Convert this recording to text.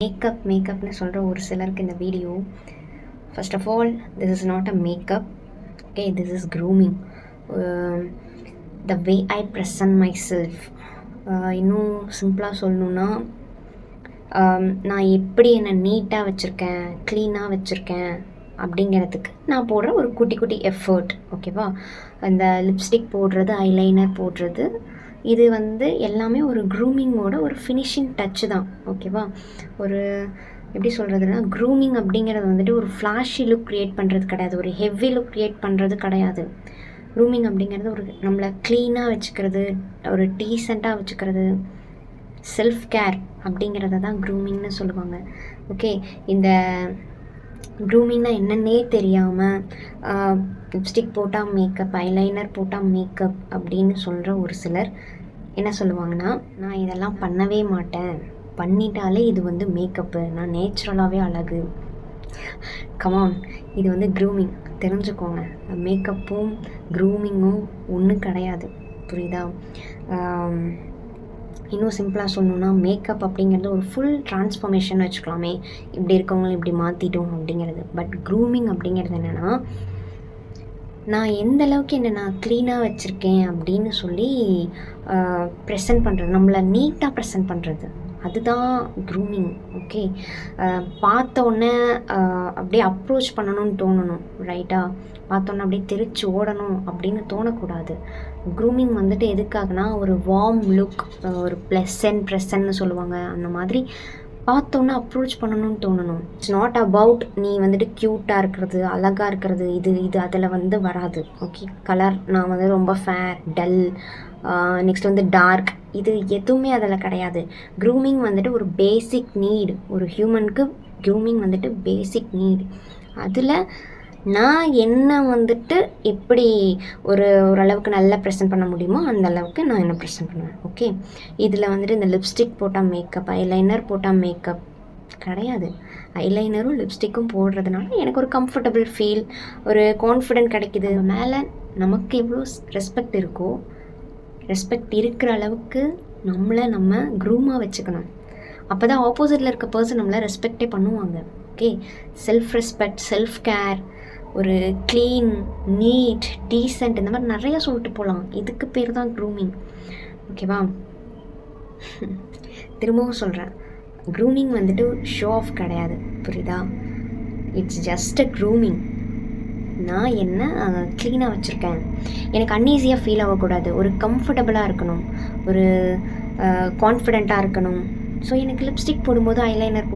மேக்கப்னு சொல்கிற ஒரு சிலருக்கு இந்த video. First of all, this is not a makeup. Okay, this is grooming. The way I present myself. இன்னும் சிம்பிளாக சொல்லணுன்னா, நான் எப்படி என்னை நீட்டாக வச்சுருக்கேன், க்ளீனாக வச்சுருக்கேன் அப்படிங்கிறதுக்கு நான் போடுற ஒரு குட்டி குட்டி எஃபர்ட். ஓகேவா? அந்த லிப்ஸ்டிக் போடுறது, ஐலைனர் போடுறது, இது எல்லாமே ஒரு க்ரூமிங்கோட ஒரு ஃபினிஷிங் டச்சு தான். ஓகேவா? ஒரு எப்படி சொல்கிறதுனா, க்ரூமிங் அப்படிங்கிறது ஒரு ஃப்ளாஷி லுக் க்ரியேட் பண்ணுறது கிடையாது, ஒரு ஹெவி லுக் க்ரியேட் பண்ணுறது கிடையாது. க்ரூமிங் அப்படிங்கிறது ஒரு நம்மளை க்ளீனாக வச்சுக்கிறது, ஒரு டீசெண்டாக வச்சுக்கிறது, செல்ஃப் கேர் அப்படிங்கிறத தான் க்ரூமிங்னு சொல்லுவாங்க. ஓகே, இந்த க்ரூமிங்னா என்னன்னே தெரியாமல் லிப்ஸ்டிக் போட்டால் மேக்கப், ஐலைனர் போட்டால் மேக்கப் அப்படின்னு சொல்கிற ஒரு சிலர் என்ன சொல்லுவாங்கன்னா, நான் இதெல்லாம் பண்ணவே மாட்டேன், பண்ணிட்டாலே இது மேக்கப்பு, நான் நேச்சுரலாகவே அழகு. கமான், இது க்ரூமிங். தெரிஞ்சுக்கோங்க, மேக்கப்பும் க்ரூமிங்கும் ஒன்றும் கிடையாது. புரியுதா? இன்னும் சிம்பிளாக சொல்லணுன்னா, மேக்கப் அப்படிங்கிறது ஒரு ஃபுல் ட்ரான்ஸ்ஃபர்மேஷன் வச்சுக்கலாமே, இப்படி இருக்கவங்களும் இப்படி மாற்றிட்டோம் அப்படிங்கிறது. பட் க்ரூமிங் அப்படிங்கிறது என்னென்னா, நான் எந்த அளவுக்கு என்னை நான் க்ளீனாக வச்சுருக்கேன் அப்படின்னு சொல்லி ப்ரெசென்ட் பண்ணுறது, நம்மளை நீட்டாக ப்ரெசென்ட் பண்ணுறது, அதுதான் க்ரூமிங். ஓகே, பார்த்தோன்னே அப்படியே அப்ரோச் பண்ணணும்னு தோணணும், ரைட்டாக? பார்த்தோன்னே அப்படியே தெரிச்சு ஓடணும் அப்படின்னு தோணக்கூடாது. க்ரூமிங் எதுக்காகனா, ஒரு வார்ம் லுக், ஒரு ப்ரெசன்ட்னு சொல்லுவாங்க, அந்த மாதிரி பார்த்தோன்னே அப்ரோச் பண்ணணும்னு தோணணும். இட்ஸ் நாட் அபவுட் நீ க்யூட்டாக இருக்கிறது, அழகாக இருக்கிறது, இது அதில் வராது. ஓகே, கலர் நான் ரொம்ப ஃபேர், டல், நெக்ஸ்ட் டார்க், இது எதுவுமே அதில் கிடையாது. க்ரூமிங் ஒரு பேசிக் நீட். ஒரு ஹியூமனுக்கு க்ரூமிங் பேசிக் நீட். அதில் நான் என்ன எப்படி ஓரளவுக்கு நல்லா ப்ரெசென்ட் பண்ண முடியுமோ அந்த அளவுக்கு நான் என்ன ப்ரெசென்ட் பண்ணுவேன். ஓகே, இதில் இந்த லிப்ஸ்டிக் போட்டால் மேக்கப், ஐலைனர் போட்டால் மேக்கப் கிடையாது. ஐலைனரும் லிப்ஸ்டிக்கும் போடுறதுனால எனக்கு ஒரு கம்ஃபர்டபுள் ஃபீல், ஒரு கான்ஃபிடென்ட் கிடைக்கிது. மேலே நமக்கு எவ்வளோ ரெஸ்பெக்ட் இருக்கோ, ரெஸ்பெக்ட் இருக்கிற அளவுக்கு நம்ம க்ரூமாக வச்சுக்கணும். அப்போ தான் ஆப்போசிட்டில் இருக்க பர்சன் நம்மளை ரெஸ்பெக்டே பண்ணுவாங்க. Okay, self respect, self care, ஒரு க்ளீன், நீட், டீசெண்ட், இந்த மாதிரி நிறையா சொல்லிட்டு போகலாம். இதுக்கு பேர் தான் க்ரூமிங். ஓகேவா? திரும்பவும் சொல்கிறேன், க்ரூமிங் ஷோ ஆஃப் கிடையாது. புரியுதா? It's just a grooming. நான் என்ன க்ளீனாக வச்சுருக்கேன், எனக்கு அன்ஈஸியாக ஃபீல் ஆகக்கூடாது, ஒரு கம்ஃபர்டபுளாக இருக்கணும், ஒரு கான்ஃபிடெண்ட்டாக இருக்கணும். ஸோ எனக்கு லிப்ஸ்டிக் போடும்போது, ஐலைனர்